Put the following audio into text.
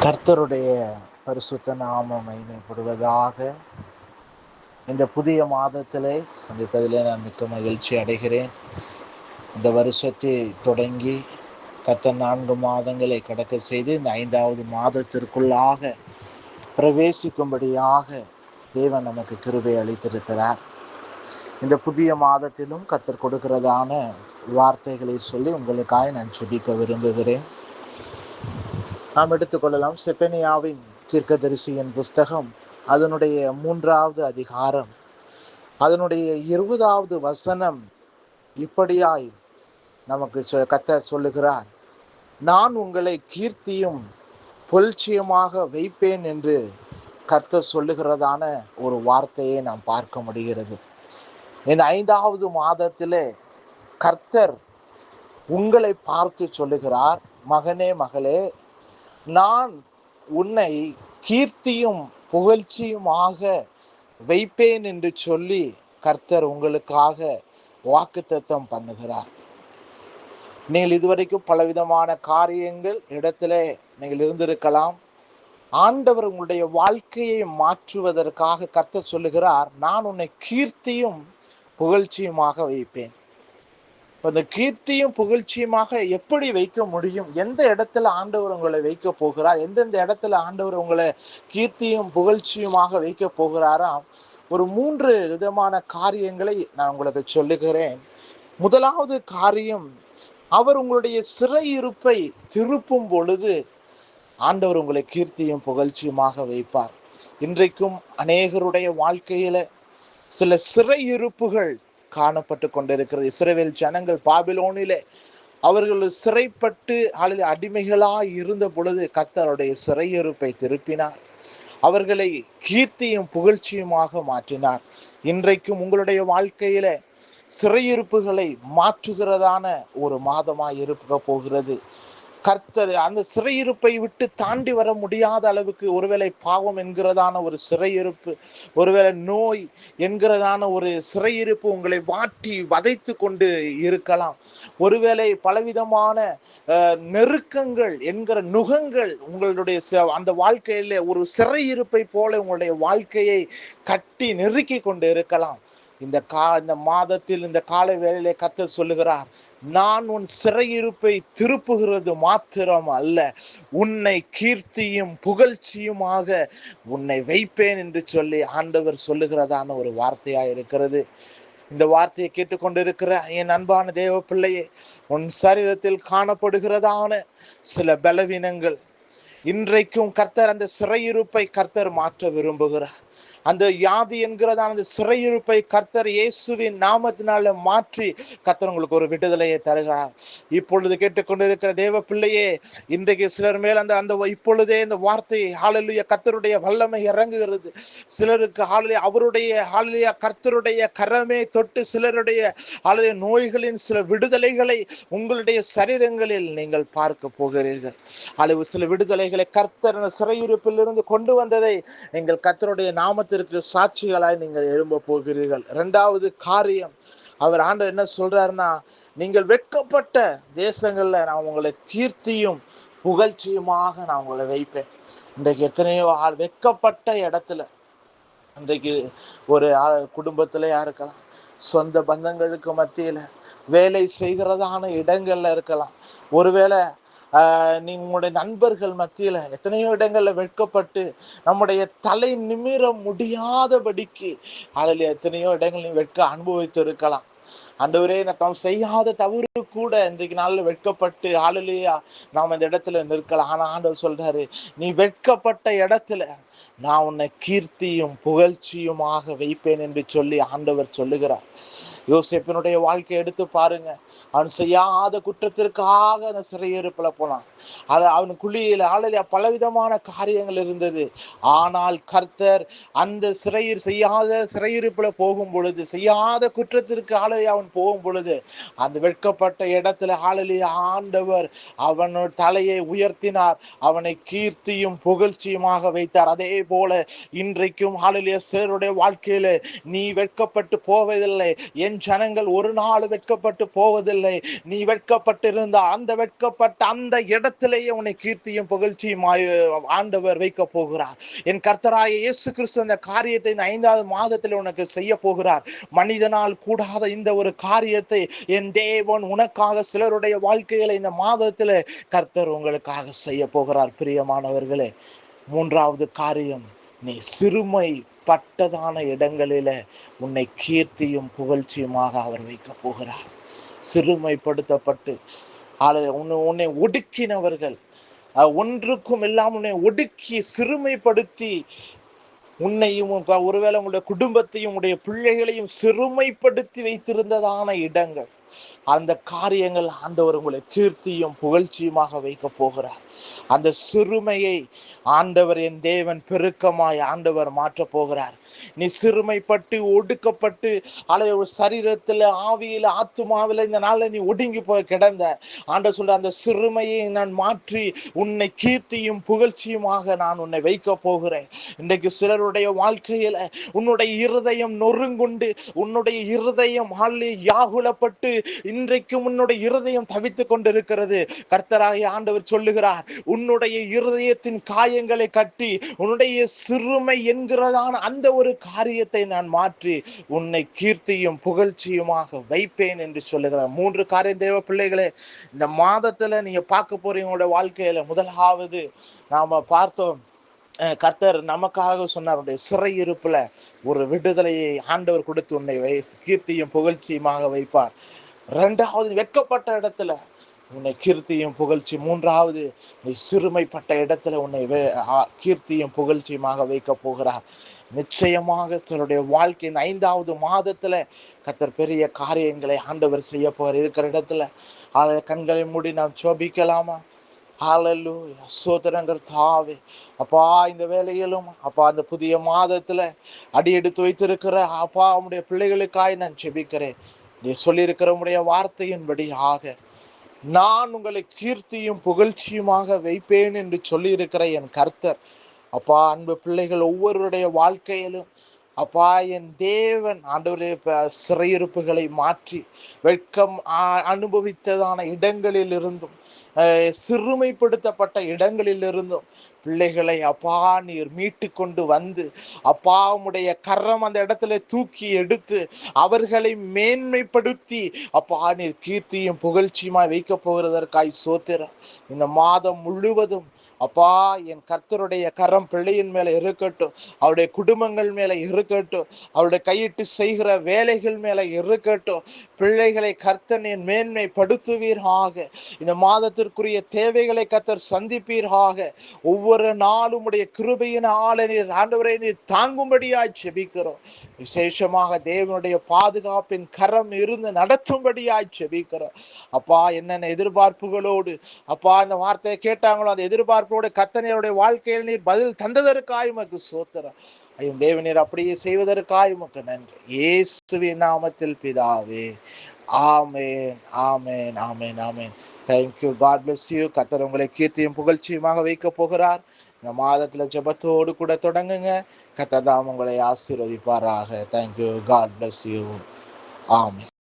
கர்த்தருடைய பரிசுத்த நாமம் மகிமைப்படுவதாக. இந்த புதிய மாதத்திலே சந்திப்பதிலே நான் மிக்க மகிழ்ச்சி அடைகிறேன். இந்த வருஷத்தை தொடங்கி கர்த்தர் 4 மாதங்களை கடக்க செய்து இந்த 5வது மாதத்திற்குள்ளாக பிரவேசிக்கும்படியாக தேவன் நமக்கு கிருபை அளித்திருக்கிறார். இந்த புதிய மாதத்திலும் கர்த்தர் கொடுக்கிறதான வார்த்தைகளை சொல்லி உங்களுக்காக நான் ஜெபிக்க விரும்புகிறேன். நாம் எடுத்துக்கொள்ளலாம் செப்பனியாவின் தீர்க்கதரிசியின் புஸ்தகம், அதனுடைய 3வது அதிகாரம், அதனுடைய 20வது வசனம் இப்படியாய் நமக்கு கர்த்தர் சொல்லுகிறார், நான் உங்களை கீர்த்தியும் புகழ்ச்சியுமாக வைப்பேன் என்று கர்த்தர் சொல்லுகிறதான ஒரு வார்த்தையை நாம் பார்க்க முடிகிறது. இந்த 5வது மாதத்திலே கர்த்தர் உங்களை பார்த்து சொல்லுகிறார், மகனே மகளே, நான் உன்னை கீர்த்தியும் புகழ்ச்சியுமாக வைப்பேன் என்று சொல்லி கர்த்தர் உங்களுக்காக வாக்குத்தத்தம் பண்ணுகிறார். நீங்கள் இதுவரைக்கும் பலவிதமான காரியங்கள் இடத்துல நீங்கள் இருந்திருக்கலாம். ஆண்டவர் உங்களுடைய வாழ்க்கையை மாற்றுவதற்காக கர்த்தர் சொல்லுகிறார், நான் உன்னை கீர்த்தியும் புகழ்ச்சியுமாக வைப்பேன். அந்த கீர்த்தியும் புகழ்ச்சியுமாக எப்படி வைக்க முடியும்? எந்த இடத்துல ஆண்டவர் உங்களை வைக்க போகிறார்? எந்தெந்த இடத்துல ஆண்டவர் உங்களை கீர்த்தியும் புகழ்ச்சியுமாக வைக்க போகிறாராம்? ஒரு 3 விதமான காரியங்களை நான் உங்களுக்கு சொல்லுகிறேன். முதலாவது காரியம், அவர் உங்களுடைய சிறையிருப்பை திருப்பும் பொழுது ஆண்டவர் உங்களை கீர்த்தியும் புகழ்ச்சியுமாக வைப்பார். இன்றைக்கும் அநேகருடைய வாழ்க்கையில சில சிறையிருப்புகள் காணப்பட்டு கொண்டிருக்கிறது. இஸ்ரவேல் ஜனங்கள் பாபிலோனிலே அவர்கள் சிறைப்பட்டு அடிமைகளாய் இருந்த பொழுது கர்த்தருடைய சிறையிருப்பை திருப்பினார், அவர்களை கீர்த்தியும் புகழ்ச்சியுமாக மாற்றினார். இன்றைக்கும் உங்களுடைய வாழ்க்கையில சிறையிருப்புகளை மாற்றுகிறதான ஒரு மாதமாய் இருக்க போகிறது. கர்த்தர் அந்த சிறையிருப்பை விட்டு தாண்டி வர முடியாத அளவுக்கு, ஒருவேளை பாவம் என்கிறதான ஒரு சிறையிருப்பு, ஒருவேளை நோய் என்கிறதான ஒரு சிறையிருப்பு உங்களை வாட்டி வதைத்து கொண்டு இருக்கலாம். ஒருவேளை பலவிதமான நெருக்கங்கள் என்கிற நுகங்கள் உங்களுடைய அந்த வாழ்க்கையில ஒரு சிறையிருப்பை போல உங்களுடைய வாழ்க்கையை கட்டி நெருக்கி கொண்டு இருக்கலாம். இந்த மாதத்தில் இந்த காலை வேளையிலே கர்த்தர் சொல்லுகிறார், நான் உன் சிறையிருப்பை திருப்புகிறது மாத்திரம் அல்ல, உன்னை கீர்த்தியும் புகழ்ச்சியுமாக உன்னை வைப்பேன் என்று சொல்லி ஆண்டவர் சொல்லுகிறதான ஒரு வார்த்தையா இருக்கிறது. இந்த வார்த்தையை கேட்டுக்கொண்டிருக்கிற என் அன்பான தேவ பிள்ளையே, உன் சரீரத்தில் காணப்படுகிறதான சில பலவீனங்கள், இன்றைக்கும் கர்த்தர் அந்த சிறையிருப்பை கர்த்தர் மாற்ற விரும்புகிறார். அந்த வியாதி என்கிறதான அந்த சிறையிருப்பை கர்த்தர் இயேசுவின் நாமத்தினால மாற்றி கர்த்தர் உங்களுக்கு ஒரு விடுதலையை தருகிறார். இப்பொழுது கேட்டுக்கொண்டிருக்கிற தேவ பிள்ளையே, இன்றைக்கு சிலர் மேல் அந்த இப்பொழுதே இந்த வார்த்தையை ஹல்லேலூயா கர்த்தருடைய வல்லமை இறங்குகிறது. சிலருக்கு ஹல்லேலூயா அவருடைய ஹல்லேலூயா கர்த்தருடைய கரமே தொட்டு சிலருடைய ஹல்லேலூயா நோய்களின் சில விடுதலைகளை உங்களுடைய சரீரங்களில் நீங்கள் பார்க்க போகிறீர்கள். அல்லது சில விடுதலைகளை கர்த்தர் சிறையிருப்பில் இருந்து கொண்டு வந்ததை நீங்கள் கர்த்தருடைய நாமத்திற்கு சாட்சிகளாய் நீங்கள் எழும்ப போகிறீர்கள். 2வது காரியம், அவர் ஆண்டவர் என்ன சொல்றாருன்னா, நீங்கள் வெட்கப்பட்ட தேசங்கள்ல நான் உங்களை கீர்த்தியும் புகழ்ச்சியுமாக நான் உங்களை வைப்பேன். இன்றைக்கு எத்தனையோ வெட்கப்பட்ட இடத்துல, இன்றைக்கு ஒரு குடும்பத்திலேயா இருக்கலாம், சொந்த பந்தங்களுக்கு மத்தியில, வேலை செய்கிறதான இடங்கள்ல இருக்கலாம், ஒருவேளை உங்களுடைய நண்பர்கள் மத்தியில எத்தனையோ இடங்கள்ல வெட்கப்பட்டு நம்முடைய தலை நிமிர முடியாதபடிக்கு எத்தனையோ இடங்கள் வெட்க அனுபவித்து இருக்கலாம். ஆண்டவரே, நாம் செய்யாத தவறு கூட இன்றைக்கு நாளில் வெட்கப்பட்டு நாம் இந்த இடத்துல நிற்கலாம். ஆனா ஆண்டவர் சொல்றாரு, நீ வெட்கப்பட்ட இடத்துல நான் உன்னை கீர்த்தியும் புகழ்ச்சியுமாக வைப்பேன் என்று சொல்லி ஆண்டவர் சொல்லுகிறார். யோசேப்பினுடைய வாழ்க்கையை எடுத்து பாருங்க. அவன் செய்யாத குற்றத்திற்காக அந்த சிறையிருப்புல போனான். அவன் குழியில பலவிதமான காரியங்கள் இருந்தது. ஆனால் கர்த்தர் அந்த செய்யாத சிறையிருப்புல போகும் பொழுது, செய்யாத குற்றத்திற்கு அவன் போகும் பொழுது, அந்த வெட்கப்பட்ட இடத்துல ஆண்டவர் அவனோட தலையை உயர்த்தினார், அவனை கீர்த்தியும் புகழ்ச்சியுமாக வைத்தார். அதே போல இன்றைக்கும் சிலருடைய வாழ்க்கையில நீ வெட்கப்பட்டு போவதில்லை, என் என் ஜனங்கள் ஒரு நாள் வெட்கப்பட்டு போவதில்லை. நீ வெட்கப்பட்டிருந்த அந்த வெட்கப்பட்ட அந்த இடத்திலேயே உன்னை கீர்த்தியும் புகழ்ச்சியும் ஆண்டவர் வைக்க போகிறார். என் கர்த்தராகிய இயேசு கிறிஸ்து அந்த காரியத்தை இந்த 5வது மாதத்தில் உனக்கு செய்ய போகிறார். மனிதனால் கூடாத இந்த ஒரு காரியத்தை என் தேவன் உனக்காக சிலருடைய வாழ்க்கையில இந்த மாதத்தில் கர்த்தர் உங்களுக்காக செய்ய போகிறார். பிரியமானவர்களே, 3வது காரியம், நீ சிறுமை பட்டதான இடங்களில உன்னை கீர்த்தியும் புகழ்ச்சியுமாக அவர் வைக்க போகிறார். சிறுமைப்படுத்தப்பட்டு உன்னை ஒடுக்கினவர்கள், ஒன்றுக்கும் இல்லாமல் உன்னை ஒடுக்கி சிறுமைப்படுத்தி உன்னையும் ஒருவேளை உங்களுடைய குடும்பத்தையும் உடைய பிள்ளைகளையும் சிறுமைப்படுத்தி வைத்திருந்ததான இடங்கள், அந்த காரியங்கள் ஆண்டவர் உங்களை கீர்த்தியும் புகழ்ச்சியுமாக வைக்க போகிறார். அந்த சிறுமையை ஆண்டவர் என் தேவன் பெருக்கமாய் ஆண்டவர் மாற்ற போகிறார். நீ சிறுமைப்பட்டு ஒடுக்கப்பட்டு ஒரு சரீரத்துல ஆவியில ஆத்துமாவில இந்த நாள்ல நீ ஒடுங்கி போய் கிடந்த ஆண்டவர் சொல்ற அந்த சிறுமையை நான் மாற்றி உன்னை கீர்த்தியும் புகழ்ச்சியுமாக நான் உன்னை வைக்க போகிறேன். இன்றைக்கு சிலருடைய வாழ்க்கையில உன்னுடைய இருதயம் நொறுங்குண்டு, உன்னுடைய இருதயம் யாகுலப்பட்டு இன்றைக்கும் உன்னுடைய இருதயம் தவித்துக் கொண்டிருக்கிறது. கர்த்தராகிய ஆண்டவர் சொல்லுகிறார், உன்னுடைய இருதயத்தின் காயங்களை கட்டி உன்னுடைய சிறுமை என்கிறதான அந்த ஒரு காரியத்தை நான் மாற்றி உன்னை கீர்த்தியும் புகழ்ச்சியுமாக வைப்பேன் என்று சொல்லுகிறார். 3 காரியம் தேவ பிள்ளைகளே, இந்த மாதத்துல நீங்க பார்க்க போறீங்க. உங்களுடைய வாழ்க்கையில முதலாவது நாம பார்த்தோம், கர்த்தர் நமக்காக சொன்னார், சிறையிருப்புல ஒரு விடுதலையை ஆண்டவர் கொடுத்து உன்னை கீர்த்தியும் புகழ்ச்சியுமாக வைப்பார். 2வது, வெட்கப்பட்ட இடத்துல உன்னை கீர்த்தியும் புகழ்ச்சி. 3வது, நீ சிறுமைப்பட்ட இடத்துல உன்னை கீர்த்தியும் புகழ்ச்சியுமாக வைக்க போகிறார். நிச்சயமாக தன்னுடைய வாழ்க்கை இந்த 5வது மாதத்துல கர்த்தர் பெரிய காரியங்களை ஆண்டவர் செய்ய போற இருக்கிற இடத்துல கண்களை மூடி நாம் ஜெபிக்கலாமா? ஹல்லேலூயா, ஸ்தோத்திரங்கள் தாவே. அப்பா, இந்த வேளையிலும் அப்பா அந்த புதிய மாதத்துல அடி எடுத்து வைத்திருக்கிற அப்பா உம்முடைய பிள்ளைகளுக்காய் நான் ஜெபிக்கிறேன். நீ சொல்லியிருக்கிற உம்முடைய வார்த்தையின்படியாக நான் உங்களை கீர்த்தியும் புகழ்ச்சியுமாக வைப்பேன் என்று சொல்லி இருக்கிற என் கர்த்தர் அப்பா, அன்பு பிள்ளைகள் ஒவ்வொருடைய வாழ்க்கையிலும் அப்பா என் தேவன் ஆண்டவரே சிறையிருப்புகளை மாற்றி வெட்கம் அனுபவித்ததான இடங்களில் இருந்தும் சிறுமைப்படுத்தப்பட்ட இடங்களில் இருந்தும் பிள்ளைகளை அப்பா நீர் மீட்டு கொண்டு வந்து அப்பா உம்முடைய கரம் அந்த இடத்துல தூக்கி எடுத்து அவர்களை மேன்மைப்படுத்தி அப்பா நீர் கீர்த்தியும் புகழ்ச்சியுமாய் வைக்க போகிறதற்காய் ஸ்தோத்திரம். இந்த மாதம் முழுவதும் அப்பா என் கர்த்தருடைய கரம் பிள்ளையின் மேல இருக்கட்டும், அவருடைய குடும்பங்கள் மேல இருக்கட்டும், அவருடைய கையிட்டு செய்கிற வேலைகள் மேல இருக்கட்டும். பிள்ளைகளை கர்த்தர் நீர் மேன்மைப்படுத்துவீராக. இந்த மாதத்திற்குரிய தேவைகளை கர்த்தர் சந்திப்பீராக. ஒவ்வொரு நாளும் உடைய கிருபையின் ஆளை நீர் ஆண்டவரை நீர் தாங்கும்படியாய் ஜெபிக்கிறோம். விசேஷமாக தேவனுடைய பாதுகாப்பின் கரம் இருந்து நடத்தும்படியாய் ஜெபிக்கிறோம். அப்பா, என்னென்ன எதிர்பார்ப்புகளோடு அப்பா இந்த வார்த்தையை கேட்டாங்களோ அந்த எதிர்பார்ப்போடு கர்த்தருடைய வாழ்க்கையில் நீர் பதில் தந்ததற்காய் உமக்கு ஸ்தோத்திரம். ஐயோ தேவனீர் அப்படியே செய்வதற்காய் உமக்கு நன்றி. இயேசுவின் நாமத்தில் பிதாவே, amen, amen, amen, amen. Thank you. God bless you. கர்த்தர் உங்களை கீர்த்தியும் புகழ்ச்சியுமாக வைக்க போகிறார். இந்த மாதத்துல ஜெபத்தோடு கூட தொடங்குங்க. கர்த்தர் தாம் உங்களை ஆசீர்வதிப்பாராக. Thank you. God bless you. Amen.